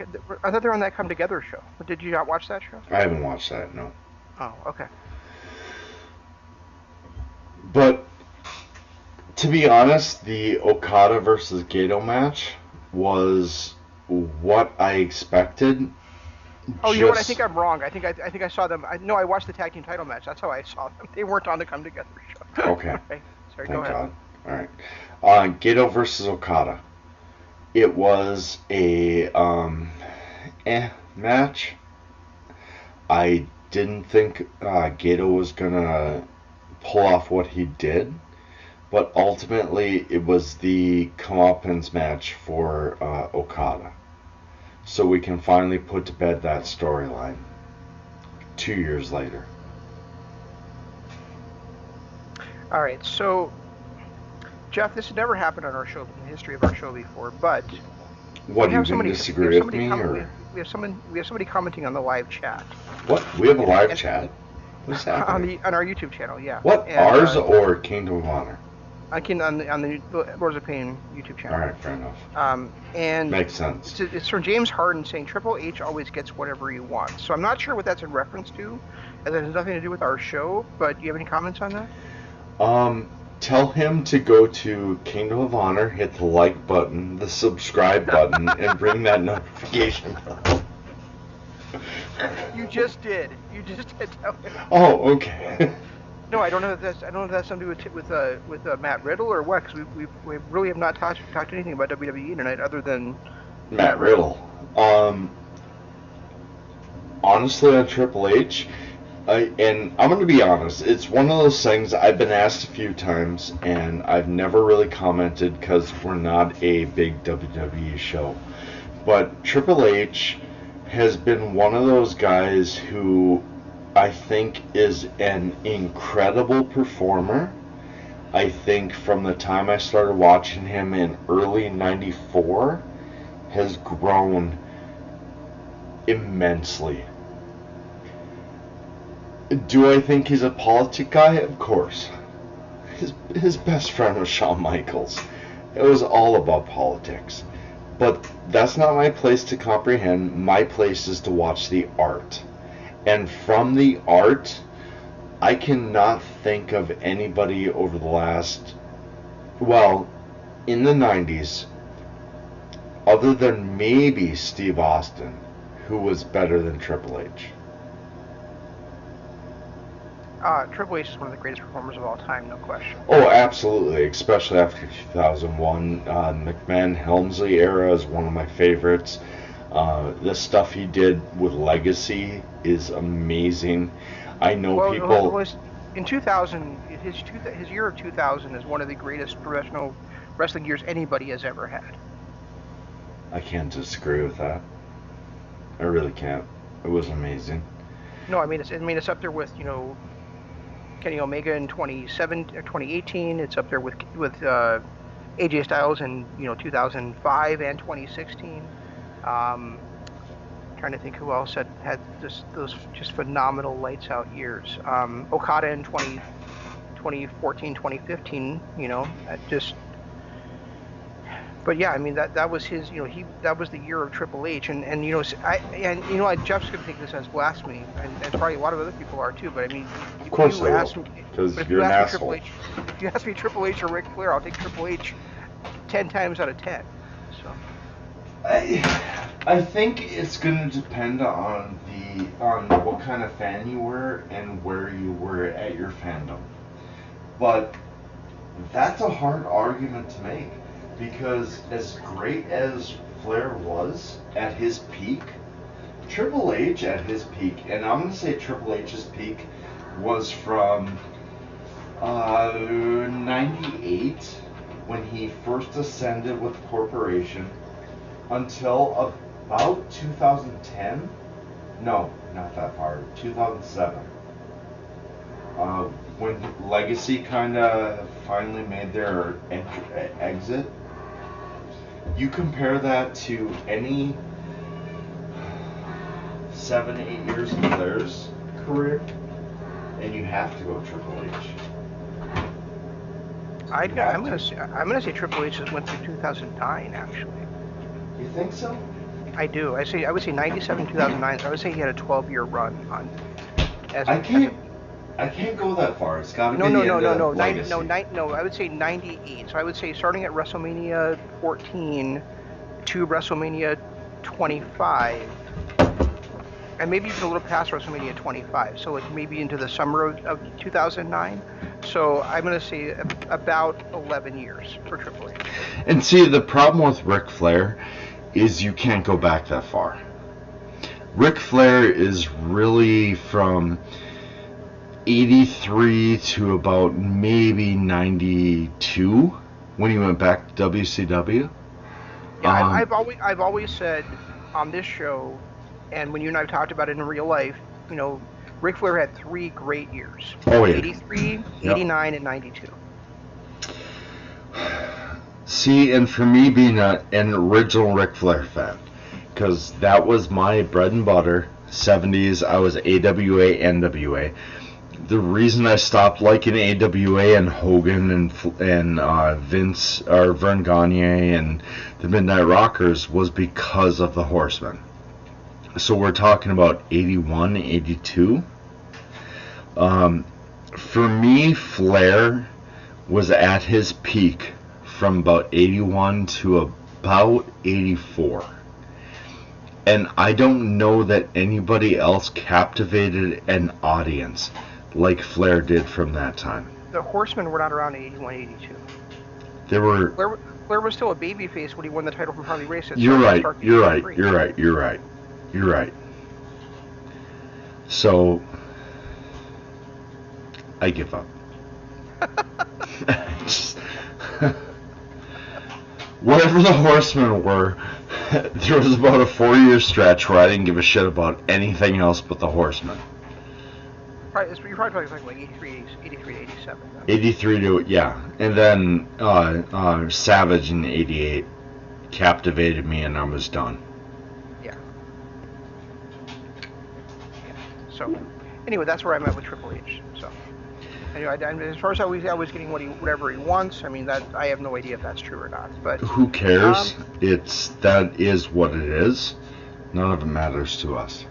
I thought they were on that Come Together show. Did you not watch that show? I haven't watched that, no. Oh, okay. But to be honest, the Okada versus Gato match was what I expected. Oh, you know what? I think I'm wrong. I think I saw them. I watched the tag team title match. That's how I saw them. They weren't on the Come Together show. Okay. Okay. Sorry, Thank go ahead. God. All right. Gato versus Okada. It was a match. I didn't think Gato was gonna pull off what he did, but ultimately it was the comeuppance match for Okada. So we can finally put to bed that storyline 2 years later. All right, so Jeff, this has never happened on our show in the history of our show before, but what, you can disagree with me, or we have somebody commenting on the live chat. What? We have a live chat? What's happening? On our YouTube channel, yeah. What? Ours or Kingdom of Honor? On the Lords of Pain YouTube channel. All right, fair enough. And makes sense. It's from James Harden saying Triple H always gets whatever he wants. So I'm not sure what that's in reference to, and that has nothing to do with our show. But do you have any comments on that? Tell him to go to Kingdom of Honor, hit the like button, the subscribe button, and ring that notification bell. You just did. You just did. Oh, okay. No, I don't know if that's something to do with Matt Riddle or what, because we really have not talked anything about WWE tonight other than Matt Riddle. Honestly, on Triple H, and I'm going to be honest, it's one of those things I've been asked a few times, and I've never really commented because we're not a big WWE show. But Triple H has been one of those guys who I think is an incredible performer. I think from the time I started watching him in early '94, has grown immensely. Do I think he's a politic guy? Of course. His best friend was Shawn Michaels. It was all about politics. But that's not my place to comprehend. My place is to watch the art. And from the art, I cannot think of anybody over the last, well, in the 90s, other than maybe Steve Austin, who was better than Triple H. Triple H is one of the greatest performers of all time, no question. Oh, absolutely, especially after 2001. McMahon-Helmsley era is one of my favorites. The stuff he did with Legacy is amazing. I know people... In 2000, his year of 2000 is one of the greatest professional wrestling years anybody has ever had. I can't disagree with that. I really can't. It was amazing. No, I mean it's up there with, Kenny Omega in 2018. It's up there with AJ Styles in 2005 and 2016. Trying to think who else had those just phenomenal lights out years. Okada in 2014, 2015. But yeah, I mean that was his, that was the year of Triple H, and Jeff's gonna take this as blasphemy, and probably a lot of other people are too. But I mean, Of if course you I will, ask me, because but if you're you an ask me Triple asshole. H, if you ask me Triple H or Ric Flair, I'll take Triple H 10 times out of 10. So I think it's gonna depend on what kind of fan you were and where you were at your fandom. But that's a hard argument to make, because as great as Flair was at his peak, Triple H at his peak, and I'm gonna say Triple H's peak was from '98 when he first ascended with the corporation until about 2010. No, not that far. 2007. When Legacy kind of finally made their exit. You compare that to any 7-8 years of Flair's career, and you have to go Triple H. I'm gonna say Triple H went through 2009 actually. You think so? I do. I would say 97, 2009. So I would say he had a 12-year run on. I can't go that far. It's got to be No. Legacy. No. I would say 98. So I would say starting at WrestleMania 14 to WrestleMania 25, and maybe even a little past WrestleMania 25. So like maybe into the summer of 2009. So I'm going to say about 11 years for Triple H. And see, the problem with Ric Flair is you can't go back that far. Ric Flair is really from 83 to about maybe 92 when he went back to WCW. Yeah, I've always said on this show, and when you and I have talked about it in real life, Ric Flair had 3 great years. Oh, yeah. 83, 89, and 92. See, and for me being an original Ric Flair fan, because that was my bread and butter, 70s, I was AWA, NWA. The reason I stopped liking AWA and Hogan and Vince, or Vern Gagne and the Midnight Rockers was because of the Horsemen. So we're talking about 81, 82. For me, Flair was at his peak from about 81 to about 84. And I don't know that anybody else captivated an audience like Flair did from that time. The Horsemen were not around in 81, 82. They were. Flair was still a babyface when he won the title from Harley Race. You're right. So, I give up. Whatever the Horsemen were, there was about a 4-year stretch where I didn't give a shit about anything else but the Horsemen. You're probably talking like 83 to 87. 83 to, yeah. And then Savage in 88 captivated me and I was done. Yeah. So, anyway, that's where I'm at with Triple H. So, anyway, as far as I was getting whatever he wants, I mean, that I have no idea if that's true or not. But who cares? That is what it is. None of it matters to us.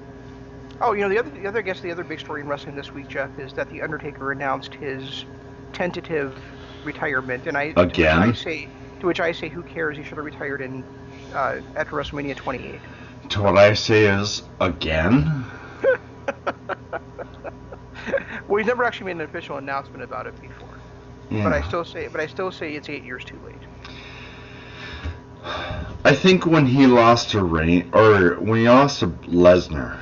Oh, the other big story in wrestling this week, Jeff, is that The Undertaker announced his tentative retirement, and to which I say, who cares? He should have retired after WrestleMania 28. To what I say is, again? Well, he's never actually made an official announcement about it before. Yeah. But I still say it's 8 years too late. I think when he lost to when he lost to Lesnar,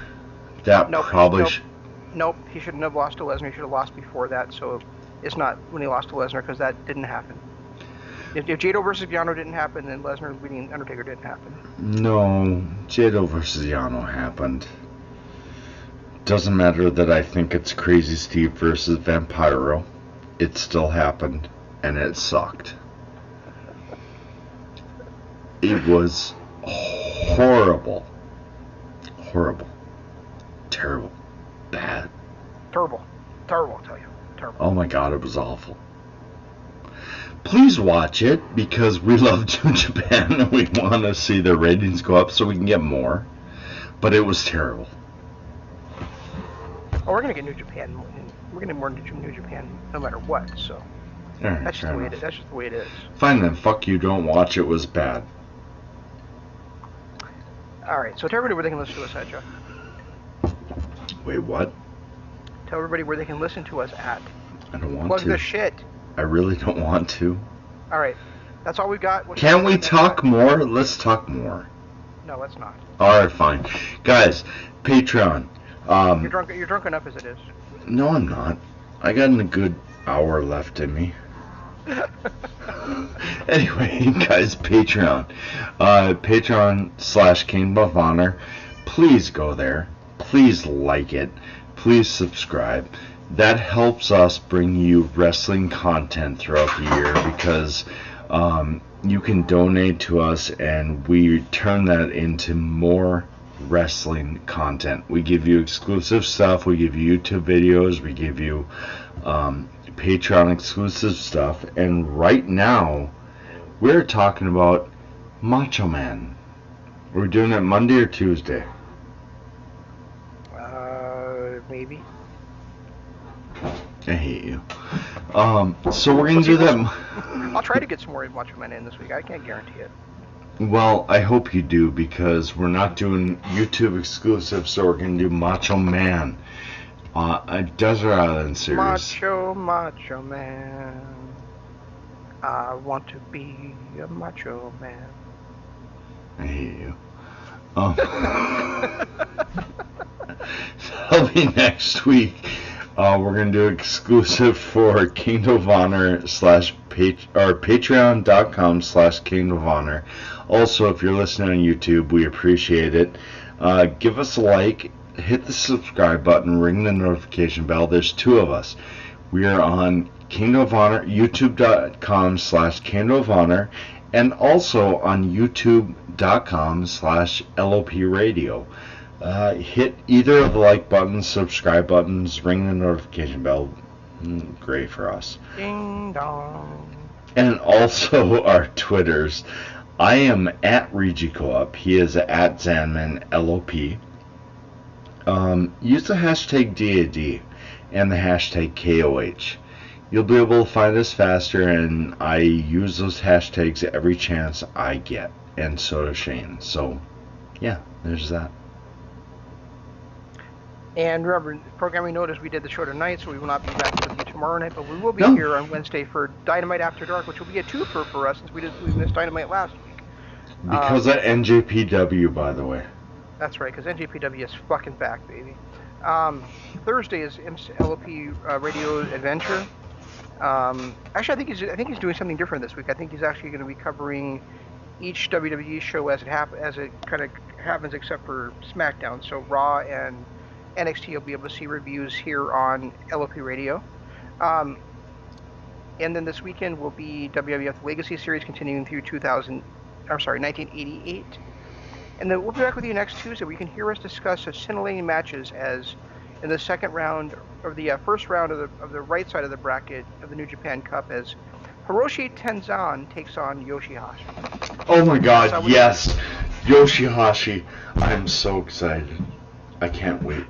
Nope, he shouldn't have lost to Lesnar. He should have lost before that. So it's not when he lost to Lesnar, because that didn't happen. If Jado versus Yano didn't happen, then Lesnar beating Undertaker didn't happen. No, Jado versus Yano happened. Doesn't matter that I think it's Crazy Steve versus Vampiro. It still happened, and it sucked. It was horrible. Horrible. Terrible. Bad. Terrible, I'll tell you. Terrible. Oh my God, it was awful. Please watch it because we love New Japan and we want to see the ratings go up so we can get more. But it was terrible. Oh, we're gonna get New Japan. We're gonna get more New Japan no matter what. So Right, that's just the way it is. That's just the way it is. Fine then. Fuck you. Don't watch. It was bad. All right. So tell everybody where they can listen to us at, Jeff. Wait, what? Tell everybody where they can listen to us at. I don't want Plug to. the shit. I really don't want to. All right. That's all we've got. Can't we talk more? Let's talk more. No, let's not. All right, fine. Guys, Patreon. You're drunk enough as it is. No, I'm not. I got a good hour left in me. Anyway, guys, Patreon. Patreon.com/Kingdom of Honor. Please go there. Please like it. Please subscribe. That helps us bring you wrestling content throughout the year because you can donate to us and we turn that into more wrestling content. We give you exclusive stuff. We give you YouTube videos. We give you Patreon exclusive stuff. And right now, we're talking about Macho Man. We're doing it Monday or Tuesday? Maybe. I hate you. So we're gonna do that. I'll try to get some more Macho Man in this week. I can't guarantee it. Well, I hope you do because we're not doing YouTube exclusive, so we're gonna do Macho Man, a Desert Island series. Macho Man. I want to be a Macho Man. I hate you. That'll be next week. We're gonna do exclusive for Kingdom of Honor Patreon.com/Kingdom of Honor. Also, if you're listening on YouTube, we appreciate it. Give us a like, hit the subscribe button, ring the notification bell. There's two of us. We are on Kingdom of Honor, YouTube.com/Kingdom of Honor, and also on YouTube.com/LOP Radio. Hit either of the like buttons, subscribe buttons, ring the notification bell. Great for us. Ding dong. And also our Twitters. I am at RegiCoop. He is at Zanman LOP. Use the hashtag DAD and the hashtag KOH. You'll be able to find us faster, and I use those hashtags every chance I get. And so does Shane. So, yeah, there's that. And remember, programming notice we did the show tonight, so we will not be back with you tomorrow night, but we will be here on Wednesday for Dynamite After Dark, which will be a twofer for us since we missed Dynamite last week. Because of NJPW, by the way. That's right, because NJPW is fucking back, baby. Thursday is LOP Radio Adventure. Actually, I think he's doing something different this week. I think he's actually going to be covering each WWE show as it kind of happens, except for SmackDown. So Raw and NXT, you'll be able to see reviews here on LOP Radio. And then this weekend will be WWF Legacy Series continuing through 1988. And then we'll be back with you next Tuesday where you can hear us discuss the scintillating matches as in the second round, or the first round of the right side of the bracket of the New Japan Cup as Hiroshi Tenzan takes on Yoshihashi. Oh my god, yes! Yoshihashi. I'm so excited. I can't wait.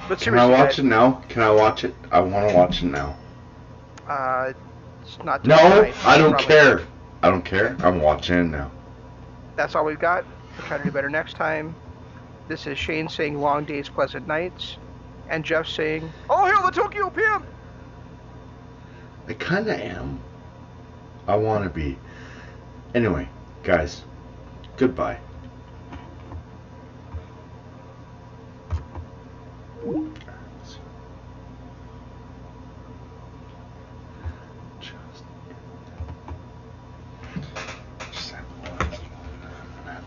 But can I watch it now? Can I watch it? I want to watch it now. It's not no, tonight, I don't care. I don't care. I'm watching it now. That's all we've got. We'll try to do better next time. This is Shane saying long days, pleasant nights. And Jeff saying, "Oh, hail the Tokyo Pimp!" I kind of am. I want to be. Anyway, guys, goodbye.